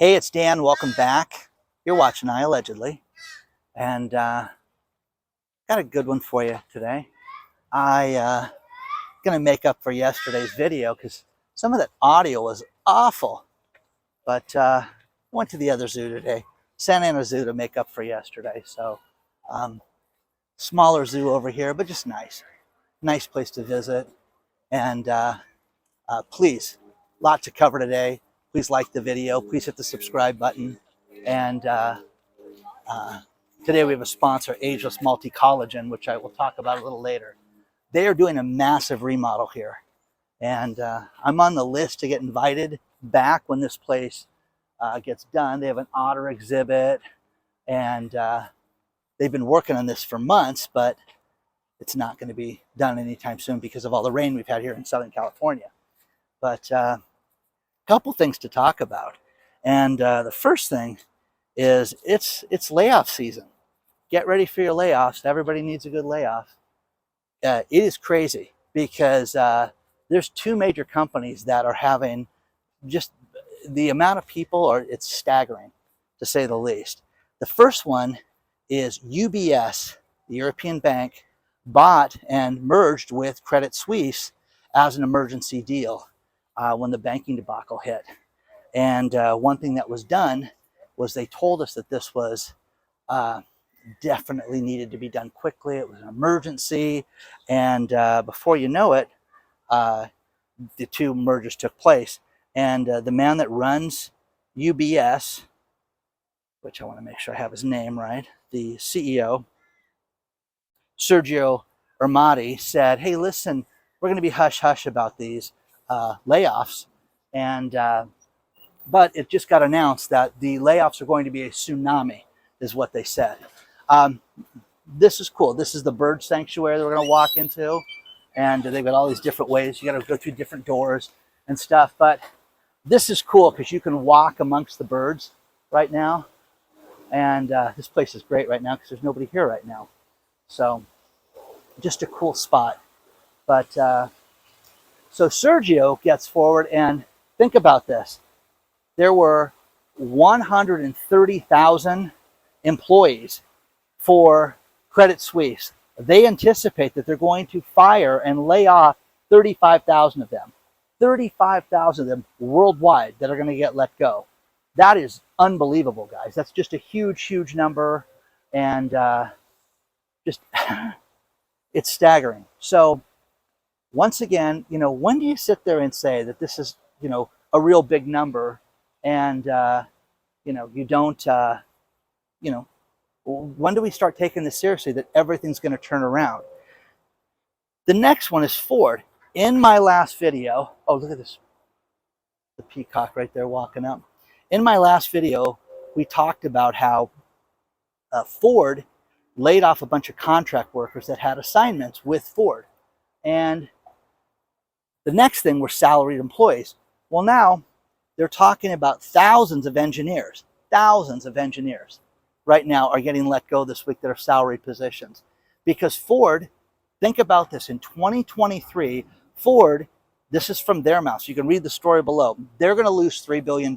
Hey, it's Dan. Welcome back. You're watching iAllegedly, and got a good one for you today. Gonna make up for yesterday's video because some of that audio was awful. But went to the other zoo today, Santa Ana Zoo, to make up for yesterday. So smaller zoo over here, but just nice place to visit. And please, lot to cover today. Please like the video. Please hit the subscribe button. And today we have a sponsor, Ageless Multi-Collagen, which I will talk about a little later. They are doing a massive remodel here. And I'm on the list to get invited back when this place gets done. They have an otter exhibit. And they've been working on this for months, but it's not going to be done anytime soon because of all the rain we've had here in Southern California. But couple things to talk about, and the first thing is it's layoff season. Get ready for your layoffs. Everybody needs a good layoff. It is crazy because there's two major companies that are having just the amount of people, or it's staggering to say the least. The first one is UBS, the European bank, bought and merged with Credit Suisse as an emergency deal when the banking debacle hit. And one thing that was done was they told us that this was definitely needed to be done quickly. It was an emergency. And before you know it, the two mergers took place. And the man that runs UBS, which I want to make sure I have his name right, the CEO, Sergio Ermati, said, hey, listen, we're going to be hush-hush about these layoffs, and but it just got announced that the layoffs are going to be a tsunami, is what they said. This is cool. This is the bird sanctuary that we're going to walk into, and they've got all these different ways. You got to go through different doors and stuff, but this is cool because you can walk amongst the birds right now, and this place is great right now because there's nobody here right now. So just a cool spot. But so Sergio gets forward, and think about this. There were 130,000 employees for Credit Suisse. They anticipate that they're going to fire and lay off 35,000 of them. 35,000 of them worldwide that are going to get let go. That is unbelievable, guys. That's just a huge, huge number, and just it's staggering. So once again, when do you sit there and say that this is, a real big number, and, you don't, when do we start taking this seriously, that everything's going to turn around? The next one is Ford. In my last video, oh, look at this, the peacock right there walking up. In my last video, we talked about how Ford laid off a bunch of contract workers that had assignments with Ford. And the next thing were salaried employees. Well, now they're talking about thousands of engineers right now are getting let go this week that are salaried positions. Because Ford, think about this, in 2023, Ford, this is from their mouth, so you can read the story below, they're going to lose $3 billion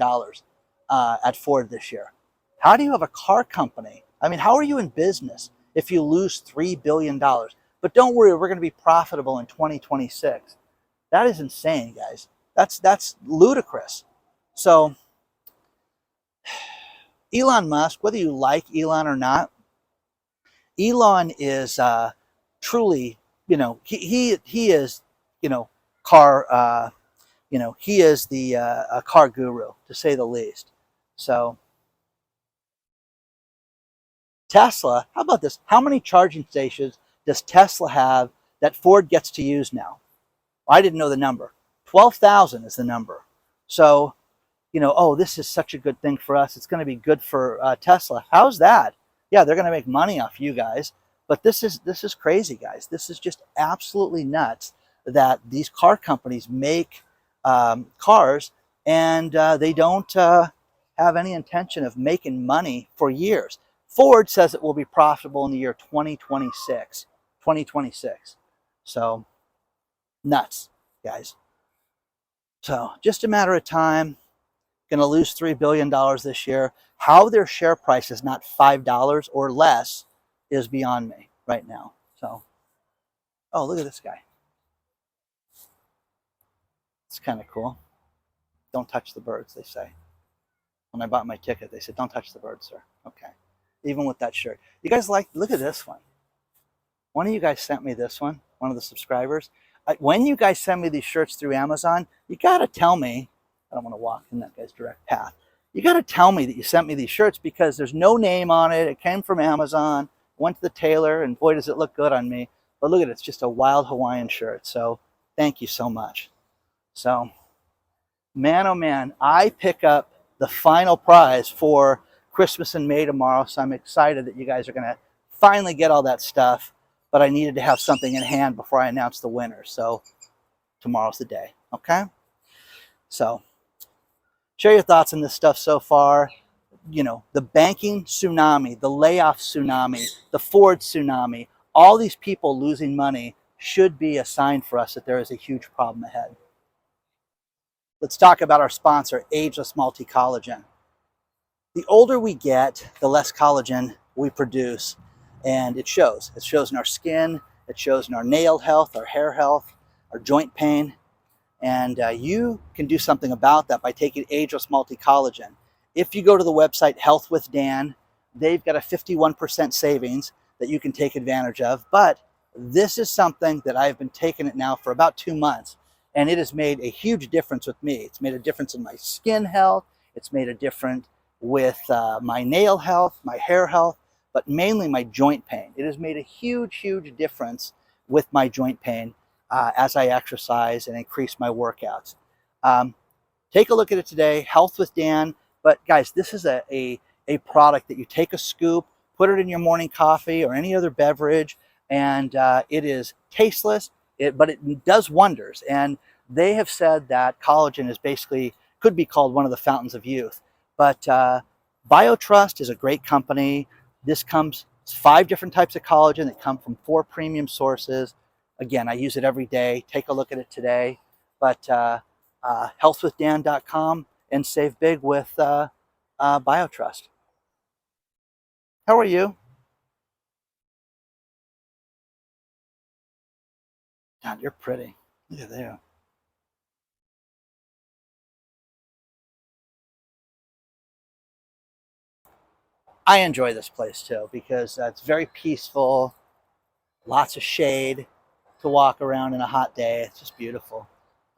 at Ford this year. How do you have a car company? I mean, how are you in business if you lose $3 billion? But don't worry, we're going to be profitable in 2026. That is insane, guys. That's ludicrous. So Elon Musk, whether you like Elon or not, Elon is truly, he is, car, he is the car guru, to say the least. So Tesla, how about this? How many charging stations does Tesla have that Ford gets to use now? I didn't know the number. 12,000 is the number. So, oh, this is such a good thing for us. It's going to be good for Tesla. How's that? Yeah, they're going to make money off you guys. But this is crazy, guys. This is just absolutely nuts that these car companies make cars, and they don't have any intention of making money for years. Ford says it will be profitable in the year 2026. 2026. So, nuts, guys. So, just a matter of time. going to lose $3 billion this year. How their share price is not $5 or less is beyond me right now. So, oh, look at this guy. It's kind of cool. Don't touch the birds, they say. When I bought my ticket, they said, don't touch the birds, sir. Okay. Even with that shirt. You guys like, look at this one. One of you guys sent me this one, one of the subscribers. When you guys send me these shirts through Amazon, you got to tell me, I don't want to walk in that guy's direct path. You got to tell me that you sent me these shirts because there's no name on it. It came from Amazon, went to the tailor, and boy, does it look good on me. But look at it, it's just a wild Hawaiian shirt. So thank you so much. So, man, oh man, I pick up the final prize for Christmas in May tomorrow. So I'm excited that you guys are going to finally get all that stuff. But I needed to have something in hand before I announce the winner. So tomorrow's the day, okay? So share your thoughts on this stuff so far. You know, the banking tsunami, the layoff tsunami, the Ford tsunami, all these people losing money should be a sign for us that there is a huge problem ahead. Let's talk about our sponsor, Ageless Multi-Collagen. The older we get, the less collagen we produce. And it shows. It shows in our skin. It shows in our nail health, our hair health, our joint pain. And you can do something about that by taking Ageless Multi-Collagen. If you go to the website Health with Dan, they've got a 51% savings that you can take advantage of. But this is something that I've been taking it now for about 2 months. And it has made a huge difference with me. It's made a difference in my skin health. It's made a difference with my nail health, my hair health, but mainly my joint pain. It has made a huge, huge difference with my joint pain as I exercise and increase my workouts. Take a look at it today, Health with Dan. But guys, this is a product that you take a scoop, put it in your morning coffee or any other beverage, and it is tasteless, but it does wonders. And they have said that collagen is basically, could be called one of the fountains of youth. But BioTrust is a great company. This comes 5 different types of collagen that come from 4 premium sources. Again, I use it every day. Take a look at it today. But healthwithdan.com and save big with BioTrust. How are you? God, you're pretty. Look at there. I enjoy this place too because it's very peaceful, lots of shade to walk around in a hot day. It's just beautiful.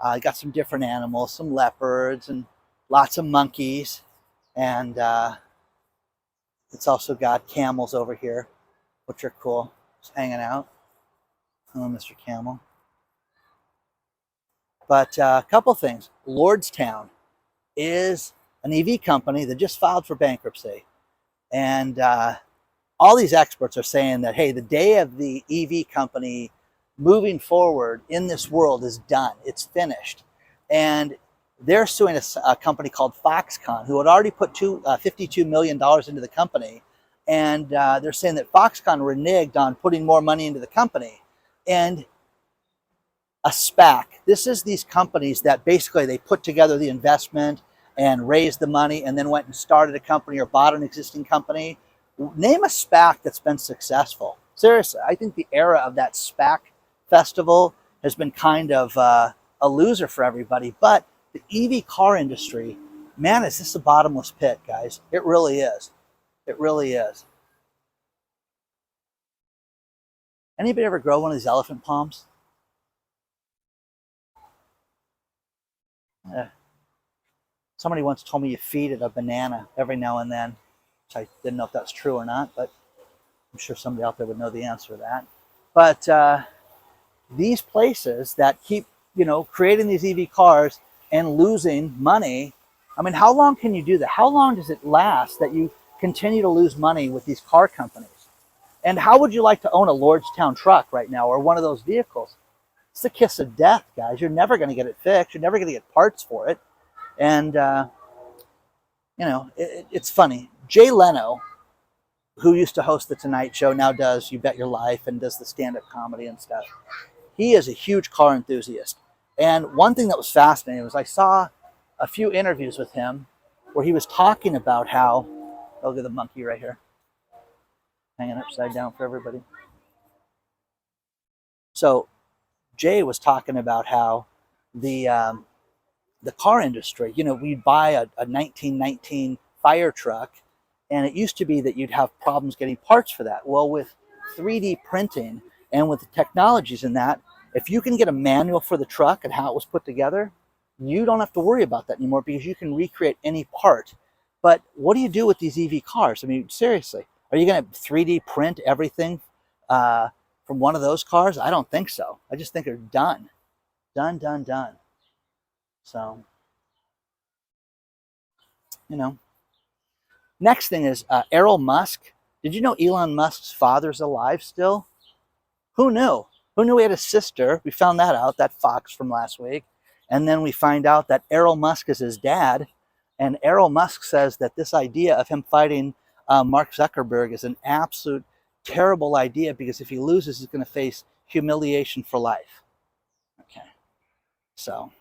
I got some different animals, some leopards and lots of monkeys. And it's also got camels over here, which are cool, just hanging out. Hello, Mr. Camel. But a couple things. Lordstown is an EV company that just filed for bankruptcy. And all these experts are saying that, hey, the day of the EV company moving forward in this world is done. It's finished. And they're suing a company called Foxconn, who had already put $52 million into the company. And they're saying that Foxconn reneged on putting more money into the company. And a SPAC, this is these companies that basically they put together the investment and raised the money and then went and started a company or bought an existing company. Name a SPAC that's been successful. Seriously, I think the era of that SPAC festival has been kind of a loser for everybody. But the EV car industry, man, is this a bottomless pit, guys? It really is. It really is. Anybody ever grow one of these elephant palms? Somebody once told me you feed it a banana every now and then, which I didn't know if that's true or not, but I'm sure somebody out there would know the answer to that. But these places that keep, creating these EV cars and losing money, I mean, how long can you do that? How long does it last that you continue to lose money with these car companies? And how would you like to own a Lordstown truck right now or one of those vehicles? It's the kiss of death, guys. You're never going to get it fixed. You're never going to get parts for it. And, it's funny. Jay Leno, who used to host The Tonight Show, now does You Bet Your Life and does the stand-up comedy and stuff. He is a huge car enthusiast. And one thing that was fascinating was I saw a few interviews with him, where he was talking about how, oh, look at the monkey right here, hanging upside down for everybody. So Jay was talking about how the car industry, you know, we'd buy a 1919 fire truck, and it used to be that you'd have problems getting parts for that. Well, with 3D printing and with the technologies in that, if you can get a manual for the truck and how it was put together, you don't have to worry about that anymore because you can recreate any part. But what do you do with these EV cars? I mean, seriously, are you going to 3D print everything from one of those cars? I don't think so. I just think they're done. Done, done, done. So, you know. Next thing is Elon Musk. Did you know Elon Musk's father's alive still? Who knew? Who knew he had a sister? We found that out, that fox from last week. And then we find out that Elon Musk is his dad. And Elon Musk says that this idea of him fighting Mark Zuckerberg is an absolute terrible idea because if he loses, he's going to face humiliation for life. Okay. So,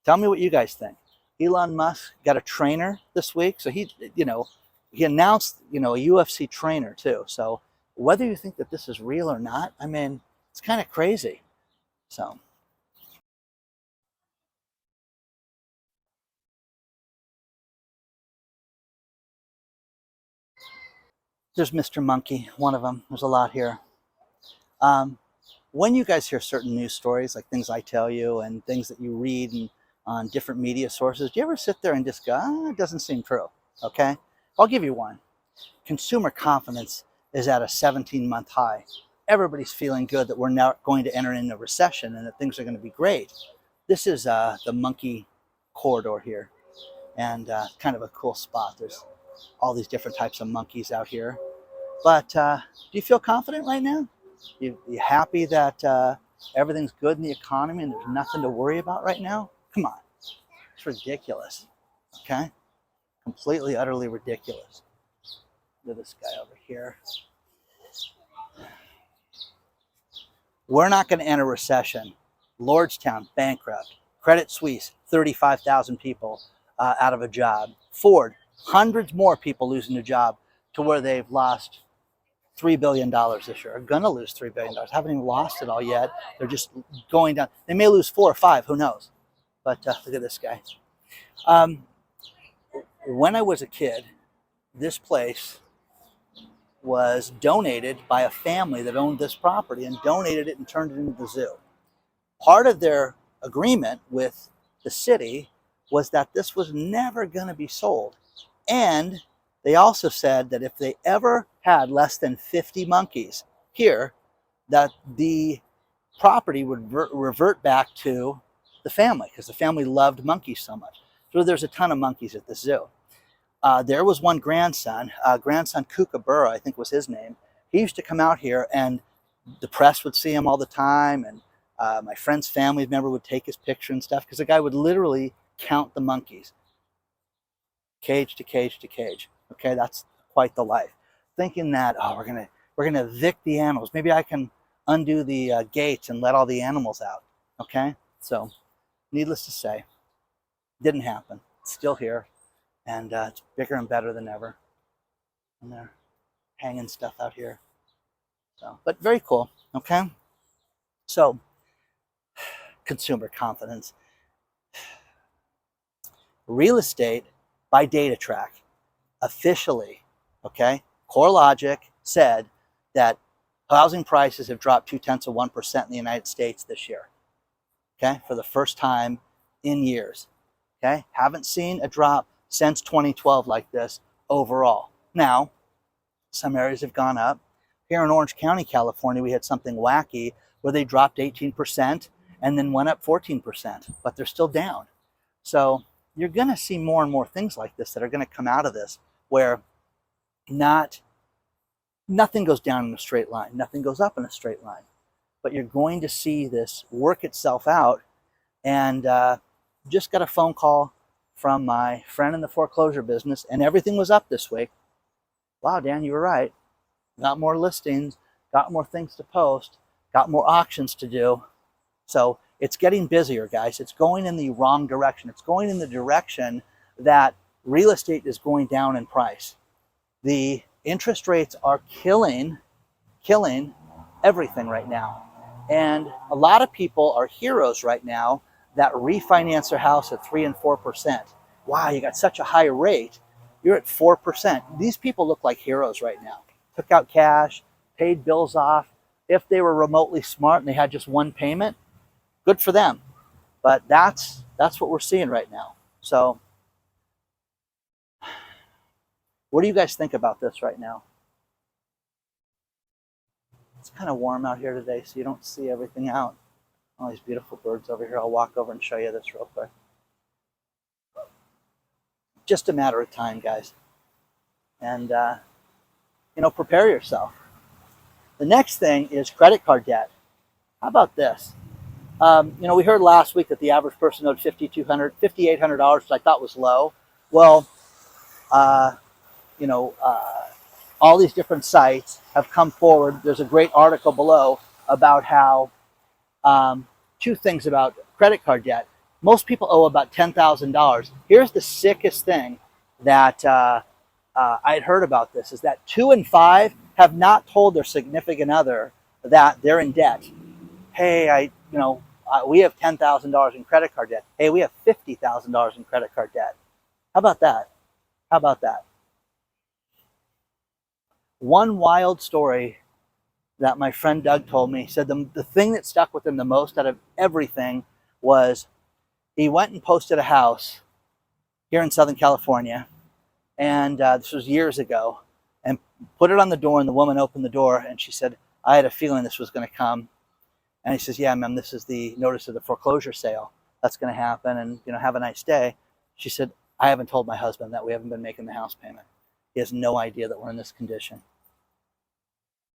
tell me what you guys think. Elon Musk got a trainer this week. So he announced, a UFC trainer too. So whether you think that this is real or not, I mean, it's kind of crazy. So. There's Mr. Monkey, one of them. There's a lot here. When you guys hear certain news stories, like things I tell you and things that you read on different media sources, do you ever sit there and just go, it doesn't seem true? Okay, I'll give you one. Consumer confidence is at a 17-month high. Everybody's feeling good that we're now going to enter into a recession and that things are going to be great. This is the monkey corridor here, and kind of a cool spot. There's all these different types of monkeys out here. But do you feel confident right now? You happy that everything's good in the economy and there's nothing to worry about right now? Come on. It's ridiculous. Okay? Completely, utterly ridiculous. Look at this guy over here. We're not going to enter recession. Lordstown bankrupt. Credit Suisse, 35,000 people out of a job. Ford, hundreds more people losing a job to where they've lost $3 billion this year. Are going to lose $3 billion. Haven't even lost it all yet. They're just going down. They may lose 4 or 5. Who knows? But look at this guy. When I was a kid, this place was donated by a family that owned this property and donated it and turned it into the zoo. Part of their agreement with the city was that this was never going to be sold. And they also said that if they ever had less than 50 monkeys here, that the property would revert back to the family because the family loved monkeys so much. So there's a ton of monkeys at the zoo. There was one grandson Kookaburra, I think was his name. He used to come out here and the press would see him all the time. And my friend's family member would take his picture and stuff because the guy would literally count the monkeys. Cage to cage to cage. Okay, that's quite the life. Thinking that, oh, we're gonna evict the animals. Maybe I can undo the gates and let all the animals out. Okay, so needless to say, didn't happen. It's still here, and it's bigger and better than ever. And they're hanging stuff out here. So, but very cool. Okay, so consumer confidence, real estate by data track. Officially, okay, CoreLogic said that housing prices have dropped 0.2% in the United States this year, okay, for the first time in years, okay? Haven't seen a drop since 2012 like this overall. Now, some areas have gone up. Here in Orange County, California, we had something wacky where they dropped 18% and then went up 14%, but they're still down. So you're going to see more and more things like this that are going to come out of this, where nothing goes down in a straight line, nothing goes up in a straight line, but you're going to see this work itself out. And just got a phone call from my friend in the foreclosure business, and everything was up this week. Wow, Dan, you were right. Got more listings, got more things to post, got more auctions to do. So it's getting busier, guys. It's going in the wrong direction. It's going in the direction that real estate is going down in price. The interest rates are killing everything right now. And a lot of people are heroes right now that refinance their house at 3 and 4%. Wow, you got such a high rate. You're at 4%. These people look like heroes right now. Took out cash, paid bills off. If they were remotely smart and they had just one payment, good for them. But that's what we're seeing right now. So what do you guys think about this right now? It's kind of warm out here today, so you don't see everything out. All these beautiful birds over here. I'll walk over and show you this real quick. Just a matter of time, guys. And, prepare yourself. The next thing is credit card debt. How about this? We heard last week that the average person owed $5,800, which I thought was low. Well, all these different sites have come forward. There's a great article below about how two things about credit card debt. Most people owe about $10,000. Here's the sickest thing that I'd heard about this, is that 2 in 5 have not told their significant other that they're in debt. Hey, we have $10,000 in credit card debt. Hey, we have $50,000 in credit card debt. How about that? How about that? One wild story that my friend Doug told me, said the thing that stuck with him the most out of everything was he went and posted a house here in Southern California, and this was years ago, and put it on the door, and the woman opened the door, and she said, I had a feeling this was going to come. And he says, yeah, ma'am, this is the notice of the foreclosure sale. That's going to happen, and have a nice day. She said, I haven't told my husband that we haven't been making the house payment. He has no idea that we're in this condition.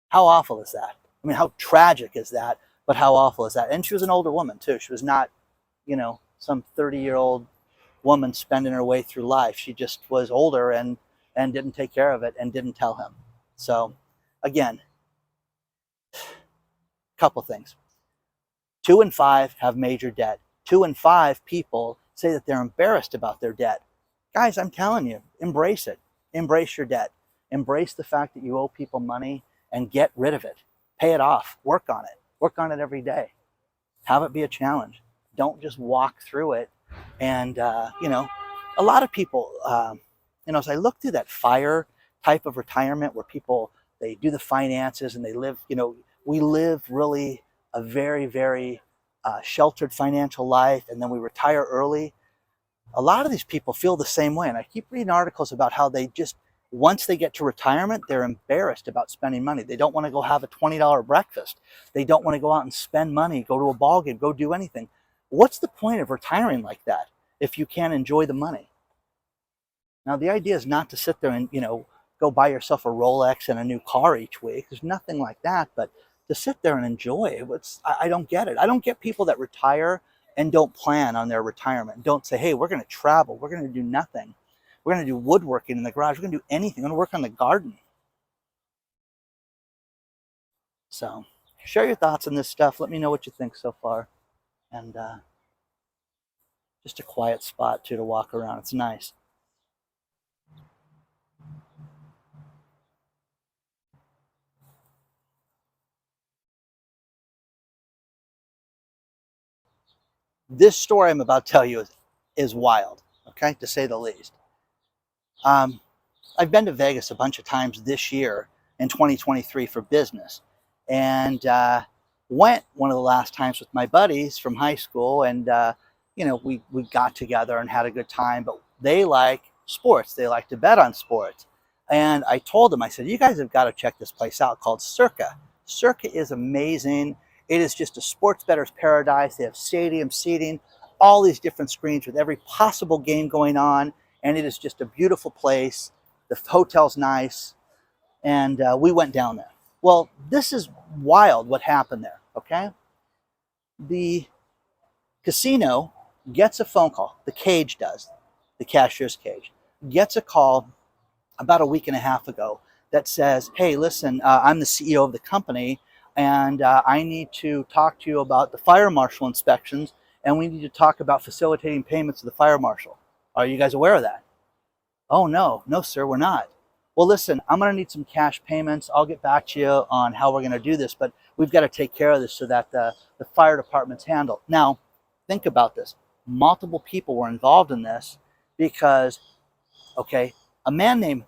How awful is that? I mean, how tragic is that? But how awful is that? And she was an older woman, too. She was not, some 30-year-old woman spending her way through life. She just was older and didn't take care of it and didn't tell him. So, again, a couple things. 2 in 5 have major debt. 2 in 5 people say that they're embarrassed about their debt. Guys, I'm telling you, embrace it. Embrace your debt. Embrace the fact that you owe people money and get rid of it. Pay it off. Work on it. Work on it every day. Have it be a challenge. Don't just walk through it. And, a lot of people, as I look through that FIRE type of retirement where people, they do the finances and they live, we live really a very, very sheltered financial life, and then we retire early. A lot of these people feel the same way. And I keep reading articles about how they just, once they get to retirement, they're embarrassed about spending money. They don't want to go have a $20 breakfast. They don't want to go out and spend money, go to a ball game, go do anything. What's the point of retiring like that if you can't enjoy the money? Now, the idea is not to sit there and, go buy yourself a Rolex and a new car each week. There's nothing like that. But to sit there and enjoy it, I don't get it. I don't get people that retire and don't plan on their retirement. Don't say, hey, we're going to travel. We're going to do nothing. We're going to do woodworking in the garage. We're going to do anything. We're going to work on the garden. So share your thoughts on this stuff. Let me know what you think so far. And just a quiet spot, too, to walk around. It's nice. This story I'm about to tell you is wild, okay, to say the least. I've been to Vegas a bunch of times this year in 2023 for business, and went one of the last times with my buddies from high school, and we got together and had a good time. But they like sports; they like to bet on sports. And I told them, I said, you guys have got to check this place out called Circa. Circa is amazing. It is just a sports bettor's paradise. They have stadium seating, all these different screens with every possible game going on. And it is just a beautiful place. The hotel's nice. And we went down there. Well, this is wild what happened there, okay? The casino gets a phone call. The cage does. The cashier's cage gets a call about a week and a half ago that says, hey, listen, I'm the CEO of the company, and I need to talk to you about the fire marshal inspections, and we need to talk about facilitating payments to the fire marshal. Are you guys aware of that? Oh, no, no, sir, we're not. Well, listen, I'm going to need some cash payments. I'll get back to you on how we're going to do this, but we've got to take care of this so that the fire department's handled. Now, think about this. Multiple people were involved in this because, okay, a man named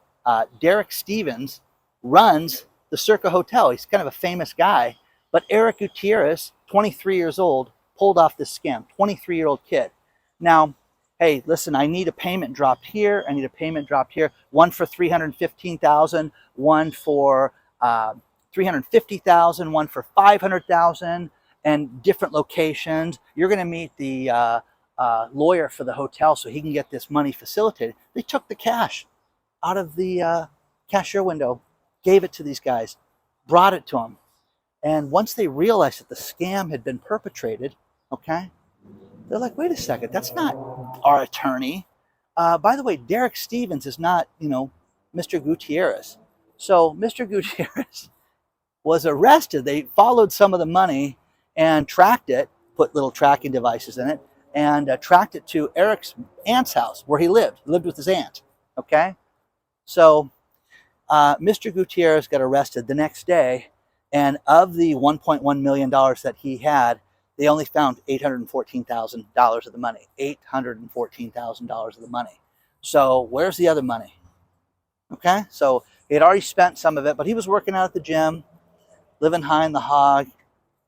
Derek Stevens runs the Circa Hotel. He's kind of a famous guy, but Eric Gutierrez, 23 years old, pulled off this scam. 23-year-old kid. Now, hey, listen, I need a payment dropped here. I need a payment dropped here. One for 315,000, one for 350,000, one for 500,000, and different locations. You're going to meet the lawyer for the hotel so he can get this money facilitated. They took the cash out of the cashier window, gave it to these guys, brought it to them. And once they realized that the scam had been perpetrated, okay, they're like, wait a second, that's not our attorney. By the way, Derek Stevens is not, Mr. Gutierrez. So Mr. Gutierrez was arrested. They followed some of the money and tracked it, put little tracking devices in it, and tracked it to Eric's aunt's house where he lived. He lived with his aunt, okay? So Mr. Gutierrez got arrested the next day, and of the $1.1 million that he had, they only found $814,000 of the money. $814,000 of the money. So where's the other money? Okay, so he had already spent some of it, but he was working out at the gym, living high in the hog.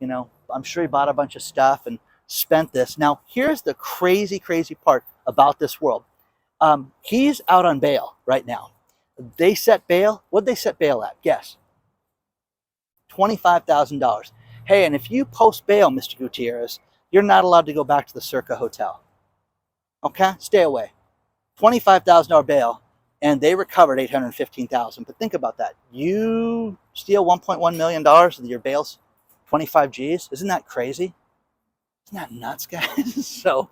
I'm sure he bought a bunch of stuff and spent this. Now, here's the crazy, crazy part about this world. He's out on bail right now. They set bail. What did they set bail at? Guess. $25,000. Hey, and if you post bail, Mr. Gutierrez, you're not allowed to go back to the Circa Hotel. Okay? Stay away. $25,000 bail, and they recovered $815,000. But think about that. You steal $1.1 million of your bail's 25 G's. Isn't that crazy? Isn't that nuts, guys? So,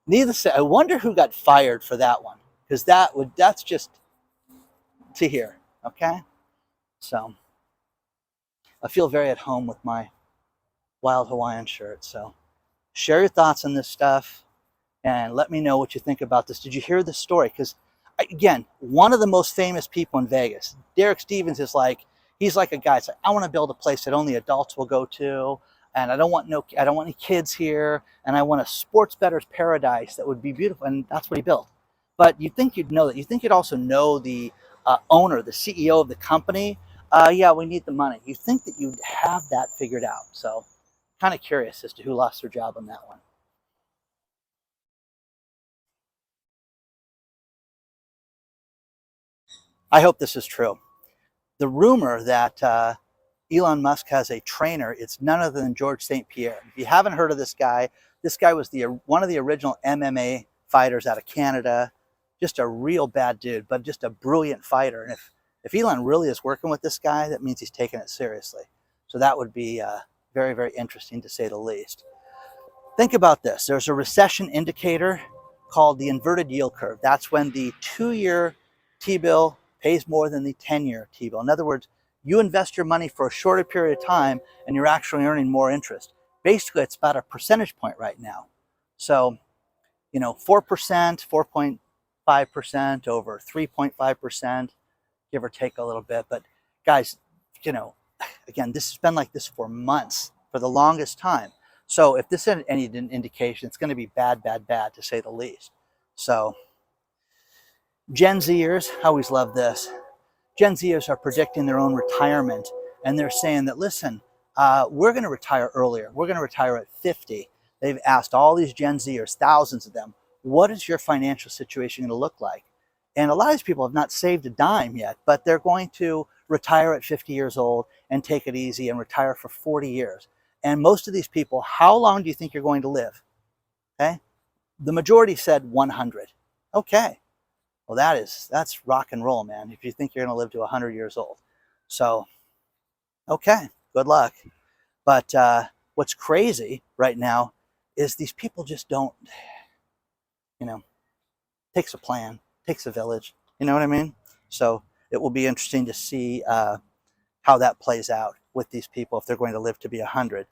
needless to say, I wonder who got fired for that one, because that's just to hear. Okay? So, I feel very at home with my Wild Hawaiian shirt. So share your thoughts on this stuff and let me know what you think about this. Did you hear this story? Because again, one of the most famous people in Vegas, Derek Stevens, he's like a guy. It's like, I want to build a place that only adults will go to, and I don't want any kids here, and I want a sports bettor's paradise that would be beautiful, and that's what he built. But you'd think you'd know that. You think you'd also know the owner, the CEO of the company. Yeah, we need the money. You think that you'd have that figured out. So kind of curious as to who lost their job on that one. I hope this is true. The rumor that Elon Musk has a trainer, it's none other than George St. Pierre. If you haven't heard of this guy was one of the original MMA fighters out of Canada. Just a real bad dude, but just a brilliant fighter. And if Elon really is working with this guy, that means he's taking it seriously. So that would be very, very interesting to say the least. Think about this. There's a recession indicator called the inverted yield curve. That's when the 2-year T-bill pays more than the 10-year T-bill. In other words, you invest your money for a shorter period of time and you're actually earning more interest. Basically, it's about a percentage point right now. So, 4%, 4.5% over 3.5%, give or take a little bit. But guys, again, this has been like this for months, for the longest time. So if this is any indication, it's going to be bad, bad, bad, to say the least. So Gen Zers, I always love this. Gen Zers are predicting their own retirement, and they're saying that, listen, we're going to retire earlier. We're going to retire at 50. They've asked all these Gen Zers, thousands of them, what is your financial situation going to look like? And a lot of these people have not saved a dime yet, but they're going to retire at 50 years old and take it easy and retire for 40 years. And most of these people, how long do you think you're going to live? Okay. The majority said 100. Okay. Well, that's rock and roll, man, if you think you're going to live to 100 years old. So, okay, good luck. But what's crazy right now is these people just don't, takes a plan, takes a village. You know what I mean? So it will be interesting to see how that plays out with these people if they're going to live to be 100. A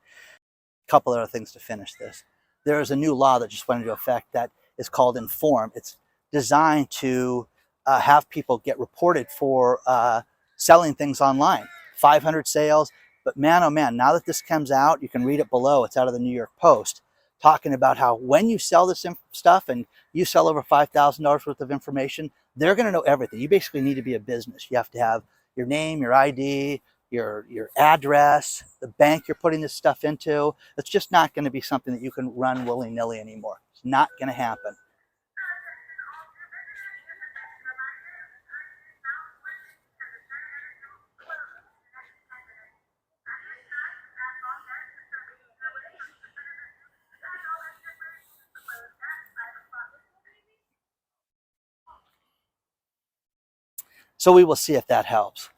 couple other things to finish this. There is a new law that just went into effect that is called Inform. It's designed to have people get reported for selling things online. 500 sales. But man, oh man, now that this comes out, you can read it below. It's out of the New York Post, talking about how when you sell this stuff and you sell over $5,000 worth of information, they're going to know everything. You basically need to be a business. You have to have your name, your ID, your address, the bank you're putting this stuff into. It's just not going to be something that you can run willy-nilly anymore. It's not going to happen. So we will see if that helps.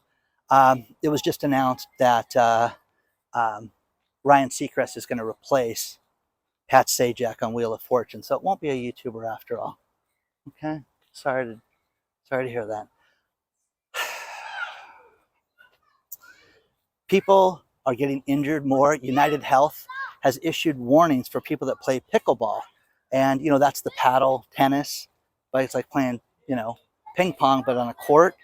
It was just announced that Ryan Seacrest is going to replace Pat Sajak on Wheel of Fortune, so it won't be a YouTuber after all. Okay, sorry to hear that. People are getting injured more. United Health has issued warnings for people that play pickleball, and you know that's the paddle tennis, but it's like playing ping pong but on a court.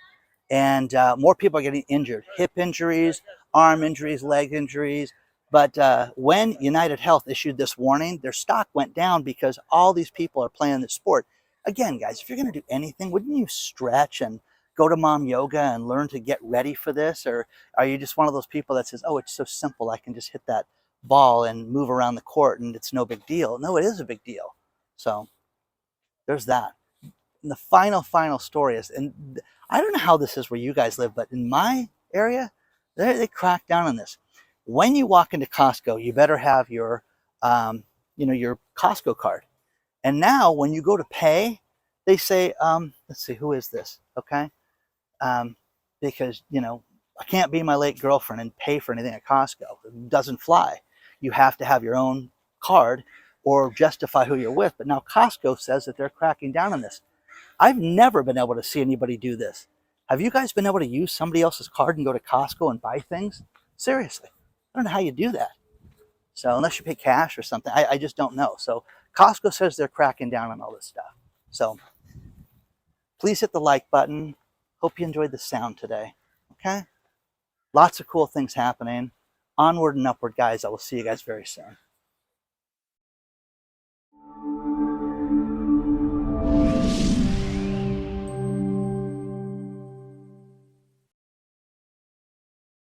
And more people are getting injured, hip injuries, arm injuries, leg injuries. But when United Health issued this warning, their stock went down because all these people are playing this sport. Again, guys, if you're going to do anything, wouldn't you stretch and go to mom yoga and learn to get ready for this? Or are you just one of those people that says, oh, it's so simple, I can just hit that ball and move around the court and it's no big deal? No, it is a big deal. So there's that. And the final story is, and I don't know how this is where you guys live, but in my area, they crack down on this. When you walk into Costco, you better have your, your Costco card. And now when you go to pay, they say, let's see, who is this? Okay. Because, I can't be my late girlfriend and pay for anything at Costco. It doesn't fly. You have to have your own card or justify who you're with. But now Costco says that they're cracking down on this. I've never been able to see anybody do this. Have you guys been able to use somebody else's card and go to Costco and buy things? Seriously, I don't know how you do that. So unless you pay cash or something, I just don't know. So Costco says they're cracking down on all this stuff. So please hit the like button. Hope you enjoyed the sound today. Okay? Lots of cool things happening. Onward and upward, guys. I will see you guys very soon.